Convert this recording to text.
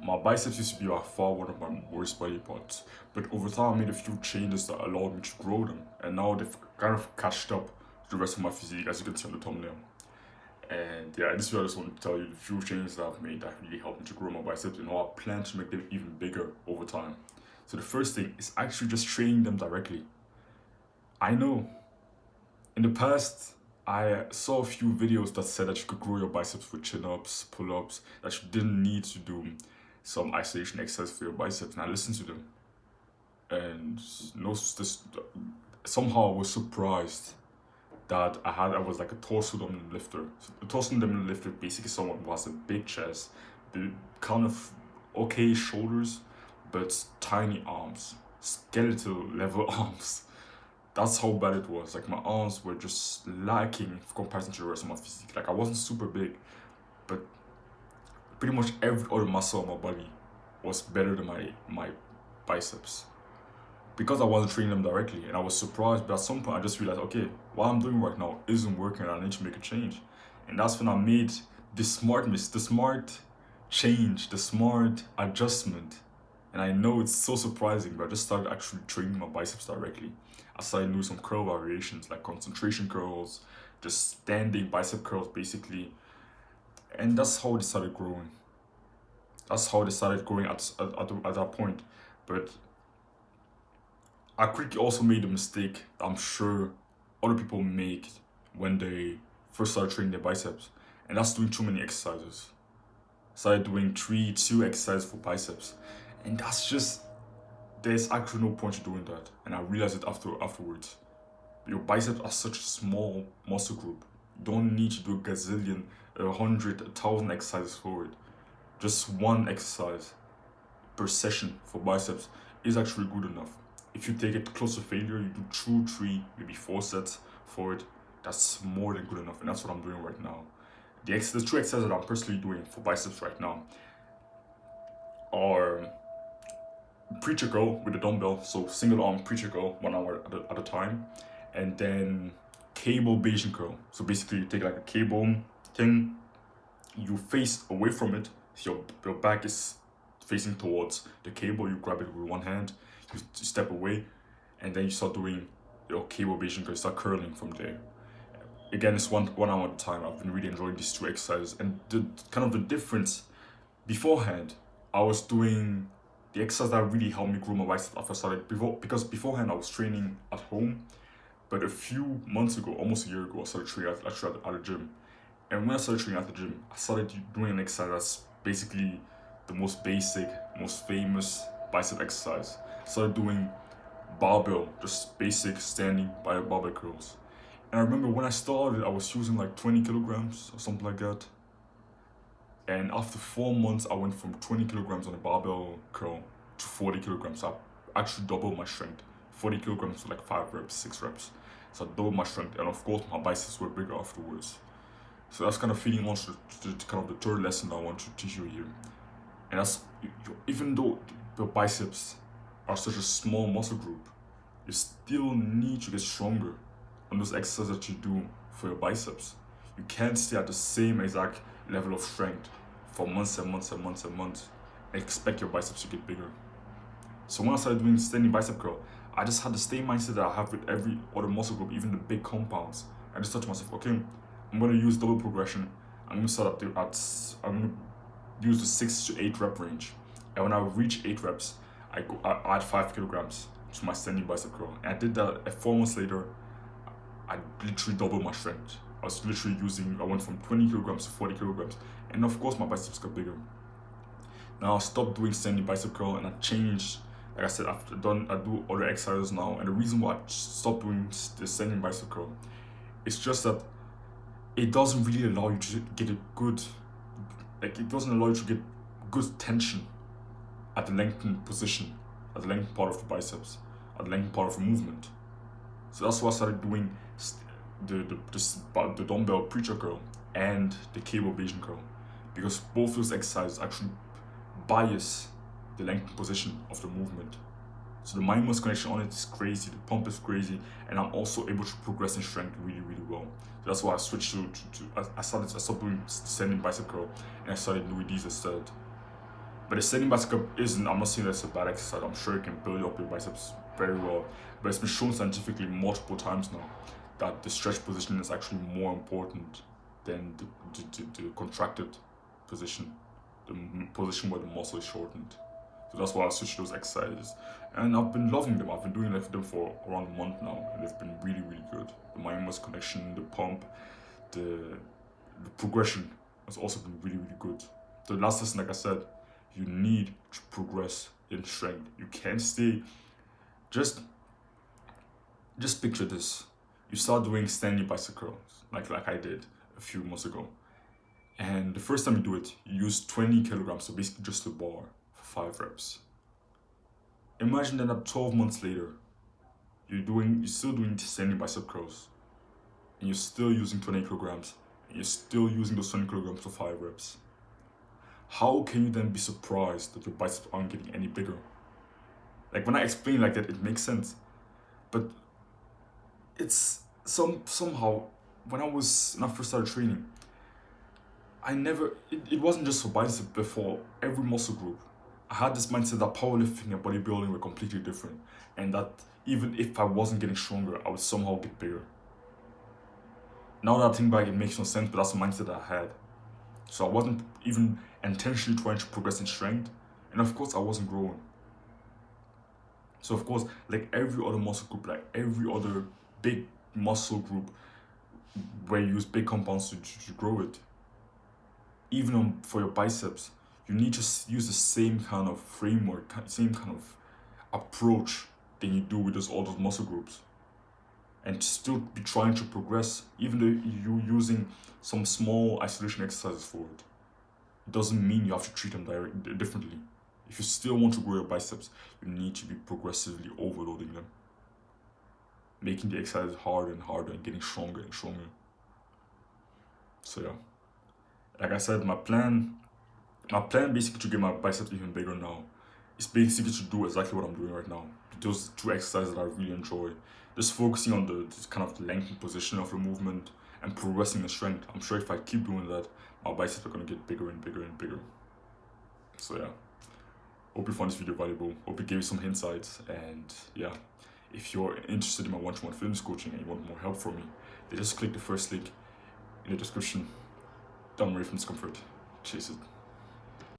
My biceps used to be by far one of my worst body parts, but over time I made a few changes that allowed me to grow them, and now they've kind of catched up to the rest of my physique, as you can see on the thumbnail. And yeah, this video I just want to tell you the few changes that I've made that really helped me to grow my biceps and how I plan to make them even bigger over time. So the first thing is actually just training them directly. I know in the past, I saw a few videos that said that you could grow your biceps with chin-ups, pull-ups, that you didn't need to do some isolation exercise for your biceps, and I listened to them. And somehow I was surprised that I was like a torso dominant lifter. So a torso dominant lifter basically someone who has a big chest, kind of okay shoulders, but tiny arms, skeletal level arms. That's how bad it was. Like my arms were just lacking in comparison to the rest of my physique. Like I wasn't super big, but pretty much every other muscle on my body was better than my biceps. Because I wasn't training them directly, and I was surprised, but at some point I just realized, okay, what I'm doing right now isn't working and I need to make a change. And that's when I made the smart change, the smart adjustment. And I know it's so surprising, but I just started actually training my biceps directly. I started doing some curl variations like concentration curls, just standing bicep curls basically. And that's how they started growing. That's how they started growing at that point. But I quickly also made a mistake that I'm sure other people make when they first start training their biceps, and that's doing too many exercises. Started doing 2 exercises for biceps, and there's actually no point to doing that. And I realized it afterwards. Your biceps are such a small muscle group. You don't need to do a gazillion, 100, 1,000 exercises for it. Just one exercise per session for biceps is actually good enough. If you take it close to failure, you do 2, 3, maybe 4 sets for it. That's more than good enough, and that's what I'm doing right now. The 2 exercises that I'm personally doing for biceps right now are preacher curl with a dumbbell, so single arm preacher curl 1 hour at a time, and then cable Bayesian curl. So basically, you take like a cable thing, you face away from it, so your back is facing towards the cable. You grab it with one hand, you step away, and then you start doing your cable Bayesian curl. You start curling from there. Again, it's one hour at a time. I've been really enjoying these 2 exercises, and the difference beforehand, I was doing the exercise that really helped me grow my biceps after I started because beforehand I was training at home, but a few months ago, almost a year ago, I started training at the gym. And when I started training at the gym, I started doing an exercise that's basically the most basic, most famous bicep exercise. I started doing barbell, just basic standing by barbell curls. And I remember when I started, I was using like 20 kilograms or something like that. And after 4 months, I went from 20 kilograms on a barbell curl to 40 kilograms. I actually doubled my strength. 40 kilograms for like 5 reps, 6 reps. So I doubled my strength, and of course my biceps were bigger afterwards. So that's kind of feeding on to kind of the third lesson I want to teach you here. And that's, even though the biceps are such a small muscle group, you still need to get stronger on those exercises that you do for your biceps. You can't stay at the same exact level of strength for months and months and months and months and expect your biceps to get bigger. So when I started doing standing bicep curl, I just had the same mindset that I have with every other muscle group, even the big compounds. I just thought to myself, okay, I'm gonna use double progression. I'm gonna use the 6 to 8 rep range. And when I reach 8 reps, I add 5 kilograms to my standing bicep curl. And I did that 4 months later. I literally doubled my strength. I went from 20 kilograms to 40 kilograms. And of course my biceps got bigger. Now I stopped doing standing bicep curl and I changed. Like I said, I do other exercises now. And the reason why I stopped doing the standing bicep curl is just that it doesn't really allow you to get it doesn't allow you to get good tension at the lengthened position, at the lengthened part of the biceps, at the lengthened part of the movement. So that's why I started doing the dumbbell preacher curl and the cable Bayesian curl, because both those exercises actually bias the lengthened position of the movement. So the mind-muscle connection on it is crazy, the pump is crazy, and I'm also able to progress in strength really, really well. So that's why I switched I stopped doing standing bicep curl and I started doing these instead. But the standing bicep isn't, I'm not saying that's a bad exercise. I'm sure you can build up your biceps very well. But it's been shown scientifically multiple times now that the stretch position is actually more important than the contracted position, the position where the muscle is shortened. So that's why I switched those exercises. And I've been loving them. I've been doing them for around a month now, and they've been really, really good. The mind muscle connection, the pump, the progression has also been really, really good. So the last lesson, like I said, you need to progress in strength. You can't stay. Just picture this. You start doing standing bicep curls, like I did a few months ago. And the first time you do it, you use 20 kilograms, so basically just a bar for 5 reps. Imagine that 12 months later, you're still doing standing bicep curls, and you're still using 20 kilograms, and you're still using those 20 kilograms for 5 reps. How can you then be surprised that your biceps aren't getting any bigger? Like when I explain like that, it makes sense. But it's somehow when I first started training, it wasn't just for biceps, but for every muscle group. I had this mindset that powerlifting and bodybuilding were completely different, and that even if I wasn't getting stronger, I would somehow get bigger. Now that I think back, it makes no sense, but that's the mindset I had. So I wasn't even intentionally trying to progress in strength, and of course I wasn't growing. So of course, like every other muscle group, like every other big muscle group where you use big compounds to grow it, even for your biceps, you need to use the same kind of framework, same kind of approach than you do with all those muscle groups. And still be trying to progress, even though you're using some small isolation exercises for it. It doesn't mean you have to treat them differently. If you still want to grow your biceps, you need to be progressively overloading them, making the exercise harder and harder and getting stronger and stronger. So yeah, like I said, my plan basically to get my biceps even bigger now is basically to do exactly what I'm doing right now. Those 2 exercises that I really enjoy. Just focusing on the kind of the length and position of the movement and progressing the strength. I'm sure if I keep doing that, my biceps are going to get bigger and bigger and bigger. So yeah, hope you found this video valuable. Hope it gave you some insights. And yeah, if you're interested in my one-to-one fitness coaching and you want more help from me, then just click the first link in the description. Don't worry from discomfort. Chase it.